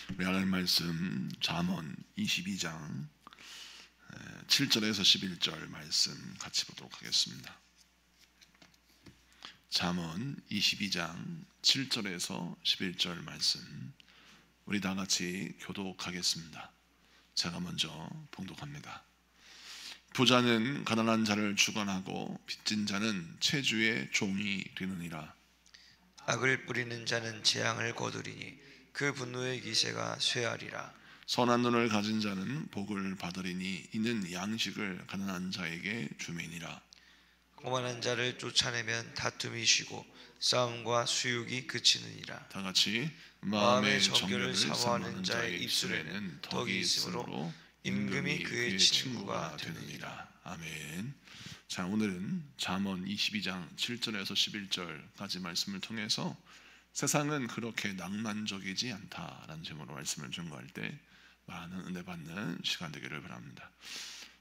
우리 하나님 말씀 잠언 22장 7절에서 11절 말씀 같이 보도록 하겠습니다. 잠언 22장 7절에서 11절 말씀 우리 다 같이 교독하겠습니다. 제가 먼저 봉독합니다. 부자는 가난한 자를 주관하고 빚진 자는 채주의 종이 되느니라. 악을 뿌리는 자는 재앙을 거두리니 그 분노의 기세가 쇠하리라. 선한 눈을 가진 자는 복을 받으리니 이는 양식을 가난한 자에게 주매니라. 오만한 자를 쫓아내면 다툼이 쉬고 싸움과 수욕이 그치느니라. 다 같이 마음의 정결을 사모하는 자의 입술에는 덕이 있으므로 임금이 그의 친구가 되느니라. 아멘. 자, 오늘은 잠언 22장 7절에서 11절까지 말씀을 통해서 세상은 그렇게 낭만적이지 않다라는 제목으로 말씀을 전거할 때 많은 은혜 받는 시간 되기를 바랍니다.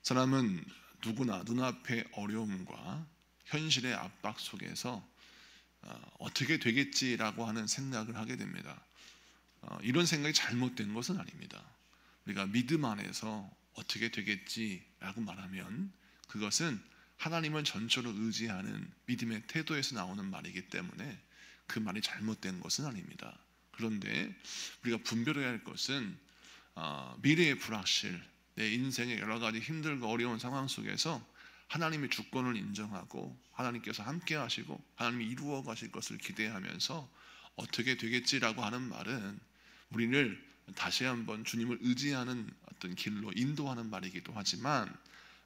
사람은 누구나 눈앞의 어려움과 현실의 압박 속에서 어떻게 되겠지라고 하는 생각을 하게 됩니다. 이런 생각이 잘못된 것은 아닙니다. 우리가 믿음 안에서 어떻게 되겠지라고 말하면 그것은 하나님을 전적으로 의지하는 믿음의 태도에서 나오는 말이기 때문에 그 말이 잘못된 것은 아닙니다. 그런데 우리가 분별해야 할 것은 미래의 불확실, 내 인생의 여러 가지 힘들고 어려운 상황 속에서 하나님의 주권을 인정하고 하나님께서 함께 하시고 하나님이 이루어 가실 것을 기대하면서 어떻게 되겠지라고 하는 말은 우리를 다시 한번 주님을 의지하는 어떤 길로 인도하는 말이기도 하지만,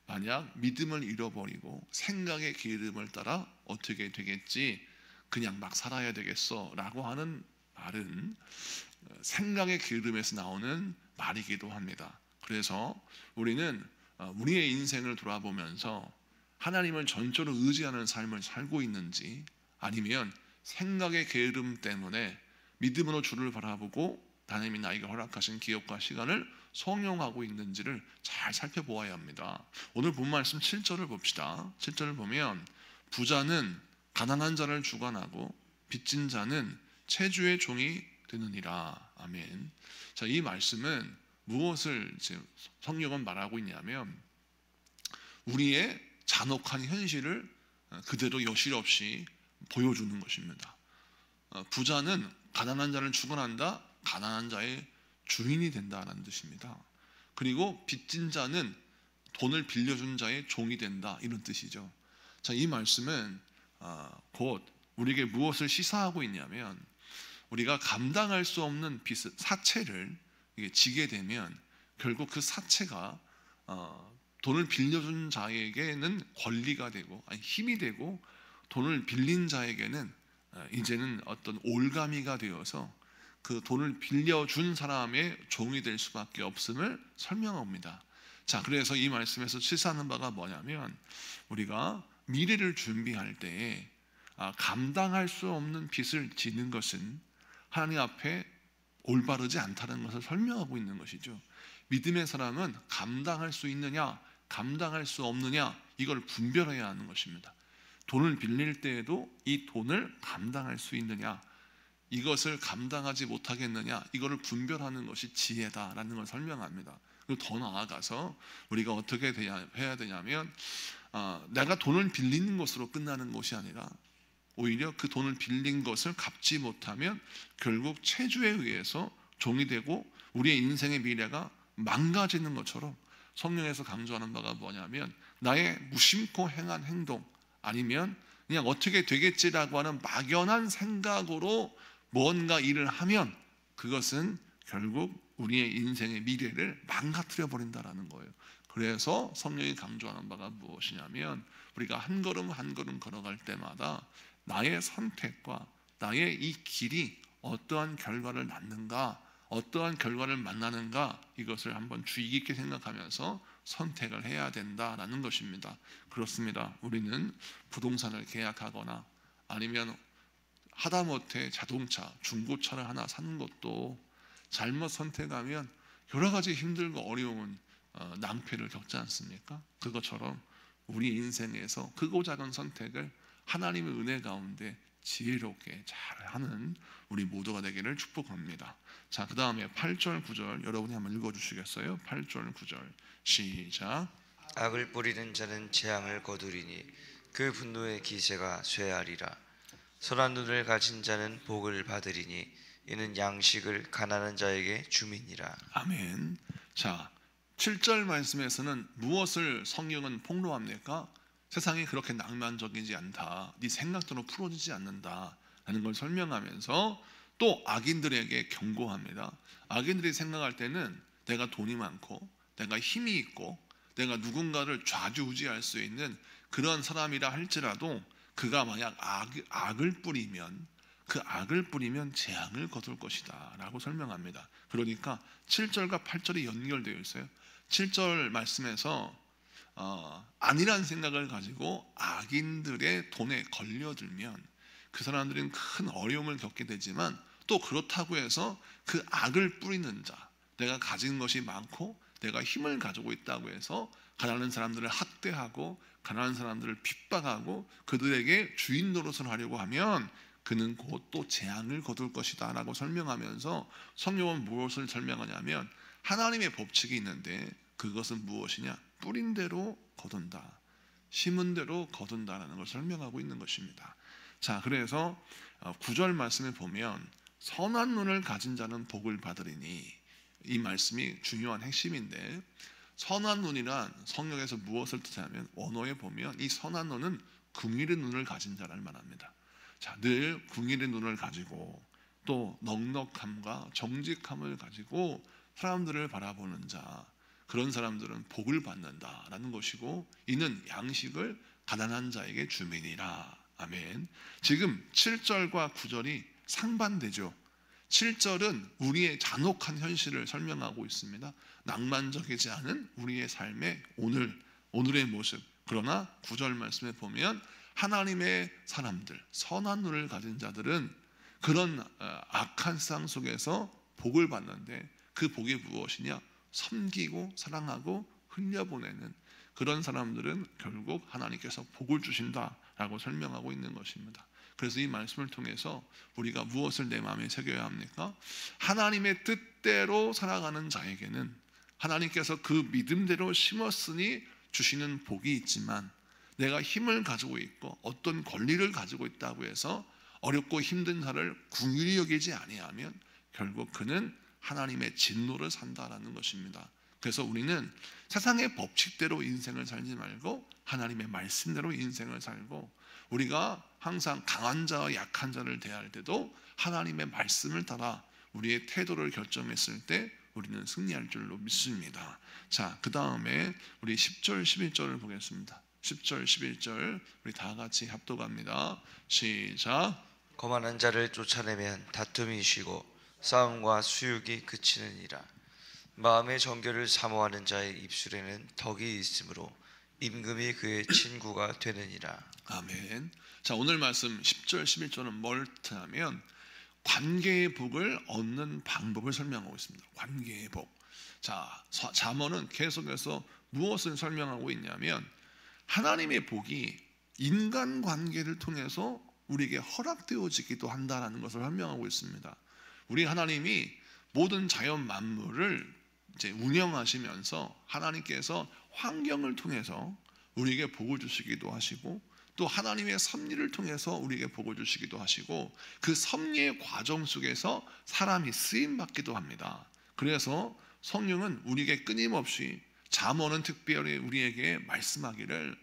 만약 믿음을 잃어버리고 생각의 기름을 따라 어떻게 되겠지, 그냥 막 살아야 되겠어 라고 하는 말은 생각의 기름에서 나오는 말이기도 합니다. 그래서 우리는 우리의 인생을 돌아보면서 하나님을 전적으로 의지하는 삶을 살고 있는지, 아니면 생각의 게으름 때문에 믿음으로 주를 바라보고 하나님이 나에게 허락하신 기업과 시간을 성용하고 있는지를 잘 살펴보아야 합니다. 오늘 본 말씀 7절을 봅시다. 7절을 보면 부자는 가난한 자를 주관하고 빚진 자는 채주의 종이 되느니라. 아멘. 자, 이 말씀은 무엇을 지금 성경은 말하고 있냐면 우리의 잔혹한 현실을 그대로 여실 없이 보여주는 것입니다. 부자는 가난한 자를 주관한다, 가난한 자의 주인이 된다는 뜻입니다. 그리고 빚진 자는 돈을 빌려준 자의 종이 된다, 이런 뜻이죠. 자, 이 말씀은 곧 우리에게 무엇을 시사하고 있냐면 우리가 감당할 수 없는 빚, 사채를 지게 되면 결국 그 사채가 돈을 빌려준 자에게는 권리가 되고, 아니 힘이 되고, 돈을 빌린 자에게는 이제는 어떤 올가미가 되어서 그 돈을 빌려준 사람의 종이 될 수밖에 없음을 설명합니다. 자, 그래서 이 말씀에서 시사하는 바가 뭐냐면 우리가 미래를 준비할 때에 감당할 수 없는 빚을 지는 것은 하나님 앞에 올바르지 않다는 것을 설명하고 있는 것이죠. 믿음의 사람은 감당할 수 있느냐, 감당할 수 없느냐, 이걸 분별해야 하는 것입니다. 돈을 빌릴 때에도 이 돈을 감당할 수 있느냐, 이것을 감당하지 못하겠느냐, 이거를 분별하는 것이 지혜다라는 걸 설명합니다. 그리고 더 나아가서 우리가 어떻게 해야 되냐면 내가 돈을 빌리는 것으로 끝나는 것이 아니라 오히려 그 돈을 빌린 것을 갚지 못하면 결국 채주에 의해서 종이 되고 우리의 인생의 미래가 망가지는 것처럼 성경에서 강조하는 바가 뭐냐면 나의 무심코 행한 행동, 아니면 그냥 어떻게 되겠지라고 하는 막연한 생각으로 뭔가 일을 하면 그것은 결국 우리의 인생의 미래를 망가뜨려 버린다라는 거예요. 그래서 성경이 강조하는 바가 무엇이냐면 우리가 한 걸음 한 걸음 걸어갈 때마다 나의 선택과 나의 이 길이 어떠한 결과를 낳는가, 어떠한 결과를 만나는가, 이것을 한번 주의 깊게 생각하면서 선택을 해야 된다라는 것입니다. 그렇습니다. 우리는 부동산을 계약하거나 아니면 하다못해 자동차, 중고차를 하나 사는 것도 잘못 선택하면 여러 가지 힘들고 어려운 낭패를 겪지 않습니까? 그것처럼 우리 인생에서 크고 작은 선택을 하나님의 은혜 가운데 지혜롭게 잘하는 우리 모두가 되기를 축복합니다. 자, 그 다음에 8절 9절 여러분이 한번 읽어주시겠어요? 8절 9절 시작. 악을 뿌리는 자는 재앙을 거두리니 그 분노의 기세가 쇠하리라. 선한 눈을 가진 자는 복을 받으리니 이는 양식을 가난한 자에게 줌이니라. 아멘. 자, 7절 말씀에서는 무엇을 성경은 폭로합니까? 세상이 그렇게 낭만적이지 않다. 네 생각대로 풀어지지 않는다 라는 걸 설명하면서 또 악인들에게 경고합니다. 악인들이 생각할 때는 내가 돈이 많고 내가 힘이 있고 내가 누군가를 좌지우지할 수 있는 그런 사람이라 할지라도 그가 만약 악을 뿌리면 그 악을 뿌리면 재앙을 거둘 것이다 라고 설명합니다. 그러니까 7절과 8절이 연결되어 있어요. 7절 말씀에서 아니란 생각을 가지고 악인들의 돈에 걸려들면 그 사람들은 큰 어려움을 겪게 되지만 또 그렇다고 해서 그 악을 뿌리는 자, 내가 가진 것이 많고 내가 힘을 가지고 있다고 해서 가난한 사람들을 학대하고 가난한 사람들을 핍박하고 그들에게 주인 노릇을 하려고 하면 그는 곧 또 재앙을 거둘 것이다 라고 설명하면서 성경은 무엇을 설명하냐면 하나님의 법칙이 있는데 그것은 무엇이냐? 뿌린 대로 거둔다, 심은 대로 거둔다라는 걸 설명하고 있는 것입니다. 자, 그래서 9절 말씀에 보면 선한 눈을 가진 자는 복을 받으리니, 이 말씀이 중요한 핵심인데 선한 눈이란 성경에서 무엇을 뜻하냐면 원어에 보면 이 선한 눈은 긍휼의 눈을 가진 자를 말합니다. 자, 늘 긍휼의 눈을 가지고 또 넉넉함과 정직함을 가지고 사람들을 바라보는 자, 그런 사람들은 복을 받는다라는 것이고 이는 양식을 가난한 자에게 주민이라. 아멘. 지금 7절과 9절이 상반되죠. 7절은 우리의 잔혹한 현실을 설명하고 있습니다. 낭만적이지 않은 우리의 삶의 오늘의 모습. 그러나 9절 말씀에 보면 하나님의 사람들, 선한 눈을 가진 자들은 그런 악한 세상 속에서 복을 받는데 그 복이 무엇이냐? 섬기고 사랑하고 흘려보내는 그런 사람들은 결국 하나님께서 복을 주신다라고 설명하고 있는 것입니다. 그래서 이 말씀을 통해서 우리가 무엇을 내 마음에 새겨야 합니까? 하나님의 뜻대로 살아가는 자에게는 하나님께서 그 믿음대로 심었으니 주시는 복이 있지만 내가 힘을 가지고 있고 어떤 권리를 가지고 있다고 해서 어렵고 힘든 자를 긍휼히 여기지 아니하면 결국 그는 하나님의 진노를 산다라는 것입니다. 그래서 우리는 세상의 법칙대로 인생을 살지 말고 하나님의 말씀대로 인생을 살고 우리가 항상 강한 자와 약한 자를 대할 때도 하나님의 말씀을 따라 우리의 태도를 결정했을 때 우리는 승리할 줄로 믿습니다. 자, 그 다음에 우리 10절 11절을 보겠습니다. 10절 11절 우리 다 같이 합독합니다. 시작. 거만한 자를 쫓아내면 다툼이 쉬고 싸움과 수욕이 그치느니라. 마음의 정결을 사모하는 자의 입술에는 덕이 있으므로 임금이 그의 친구가 되느니라. 아멘. 자, 오늘 말씀 10절 11절은 뭘 뜻하냐면 관계의 복을 얻는 방법을 설명하고 있습니다. 관계의 복. 자, 잠언은 계속해서 무엇을 설명하고 있냐면 하나님의 복이 인간관계를 통해서 우리에게 허락되어지기도 한다는 것을 설명하고 있습니다. 우리 하나님이 모든 자연 만물을 이제 운영하시면서 하나님께서 환경을 통해서 우리에게 복을 주시기도 하시고 또 하나님의 섭리를 통해서 우리에게 복을 주시기도 하시고 그 섭리의 과정 속에서 사람이 쓰임 받기도 합니다. 그래서 성령은 우리에게 끊임없이 잠언은 특별히 우리에게 말씀하기를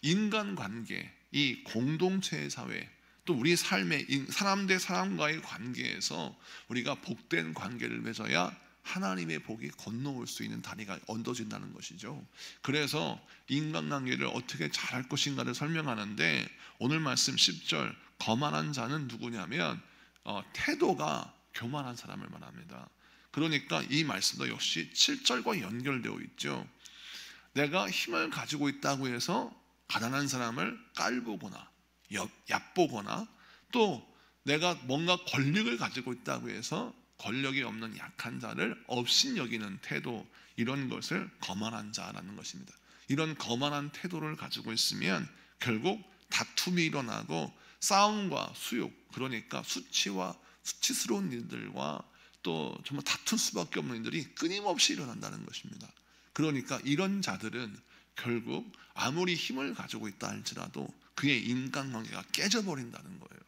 인간관계, 이 공동체의 사회 또 우리 삶의 사람 대 사람과의 관계에서 우리가 복된 관계를 맺어야 하나님의 복이 건너올 수 있는 다리가 얹어진다는 것이죠. 그래서 인간관계를 어떻게 잘할 것인가를 설명하는데 오늘 말씀 10절 거만한 자는 누구냐면 태도가 교만한 사람을 말합니다. 그러니까 이 말씀도 역시 7절과 연결되어 있죠. 내가 힘을 가지고 있다고 해서 가난한 사람을 깔보거나 얕보거나 또 내가 뭔가 권력을 가지고 있다고 해서 권력이 없는 약한 자를 업신여기는 태도, 이런 것을 거만한 자라는 것입니다. 이런 거만한 태도를 가지고 있으면 결국 다툼이 일어나고 싸움과 수욕, 그러니까 수치스러운 일들과 또 정말 다툴 수밖에 없는 일들이 끊임없이 일어난다는 것입니다. 그러니까 이런 자들은 결국 아무리 힘을 가지고 있다 할지라도 그의 인간관계가 깨져버린다는 거예요.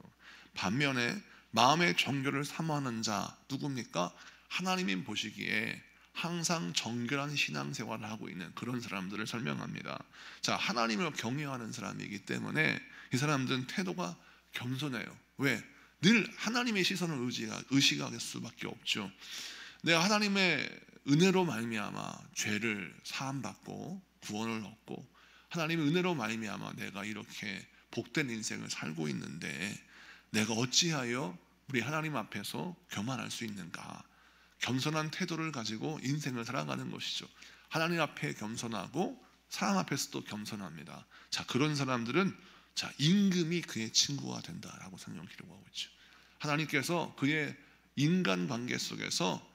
반면에 마음의 정결을 사모하는 자 누굽니까? 하나님이 보시기에 항상 정결한 신앙생활을 하고 있는 그런 사람들을 설명합니다. 자, 하나님을 경외하는 사람이기 때문에 이 사람들은 태도가 겸손해요. 왜? 늘 하나님의 시선을 의식할 수밖에 없죠. 내가 하나님의 은혜로 말미암아 죄를 사함받고 구원을 얻고 하나님의 은혜로 말미암아 내가 이렇게 복된 인생을 살고 있는데 내가 어찌하여 우리 하나님 앞에서 교만할 수 있는가? 겸손한 태도를 가지고 인생을 살아가는 것이죠. 하나님 앞에 겸손하고 사람 앞에서도 겸손합니다. 자, 그런 사람들은 자, 임금이 그의 친구가 된다라고 성경 기록하고 있죠. 하나님께서 그의 인간관계 속에서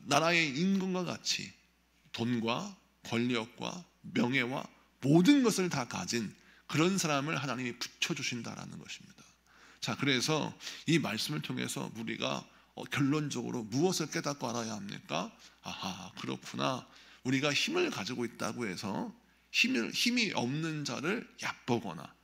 나라의 임금과 같이 돈과 권력과 명예와 모든 것을 다 가진 그런 사람을 하나님이 붙여주신다라는 것입니다. 자, 그래서 이 말씀을 통해서 우리가 결론적으로 무엇을 깨닫고 알아야 합니까? 아하, 그렇구나. 우리가 힘을 가지고 있다고 해서 힘이 없는 자를 얕보거나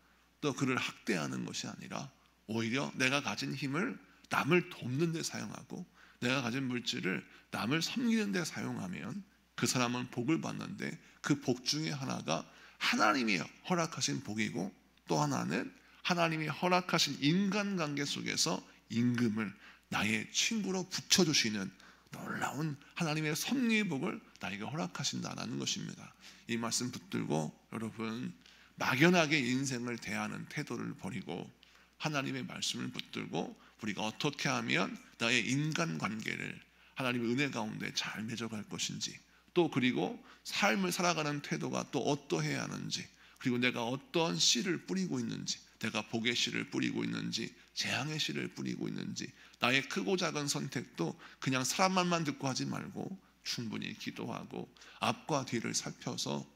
또 그를 학대하는 것이 아니라 오히려 내가 가진 힘을 남을 돕는 데 사용하고 내가 가진 물질을 남을 섬기는 데 사용하면 그 사람은 복을 받는데 그 복 중에 하나가 하나님이 허락하신 복이고 또 하나는 하나님이 허락하신 인간관계 속에서 임금을 나의 친구로 붙여주시는 놀라운 하나님의 섭리의 복을 나에게 허락하신다는 것입니다. 이 말씀 붙들고 여러분 막연하게 인생을 대하는 태도를 버리고 하나님의 말씀을 붙들고 우리가 어떻게 하면 나의 인간관계를 하나님의 은혜 가운데 잘 맺어갈 것인지 또 그리고 삶을 살아가는 태도가 또 어떠해야 하는지 그리고 내가 어떤 씨를 뿌리고 있는지 내가 복의 씨를 뿌리고 있는지 재앙의 씨를 뿌리고 있는지 나의 크고 작은 선택도 그냥 사람 말만 듣고 하지 말고 충분히 기도하고 앞과 뒤를 살펴서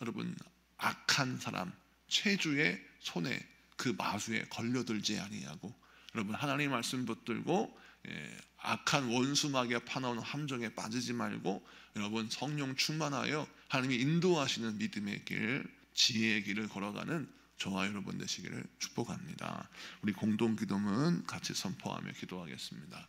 여러분 악한 사람 최주의 손에 그 마수에 걸려들지 아니하고 여러분 하나님 말씀 붙들고 악한 원수마귀가 파나오는 함정에 빠지지 말고 여러분 성령 충만하여 하나님이 인도하시는 믿음의 길 지혜의 길을 걸어가는 저와 여러분 되시기를 축복합니다. 우리 공동 기도문 같이 선포하며 기도하겠습니다.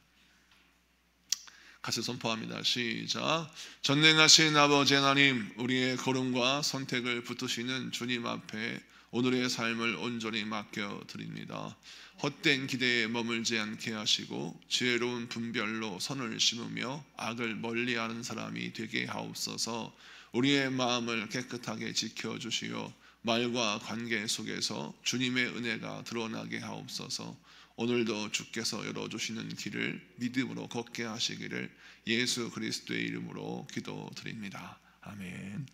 같이 선포합니다. 시작. 전능하신 아버지 하나님, 우리의 걸음과 선택을 붙드시는 주님 앞에 오늘의 삶을 온전히 맡겨 드립니다. 헛된 기대에 머물지 않게 하시고 지혜로운 분별로 선을 심으며 악을 멀리하는 사람이 되게 하옵소서. 우리의 마음을 깨끗하게 지켜주시어 말과 관계 속에서 주님의 은혜가 드러나게 하옵소서. 오늘도 주께서 열어주시는 길을 믿음으로 걷게 하시기를 예수 그리스도의 이름으로 기도드립니다. 아멘.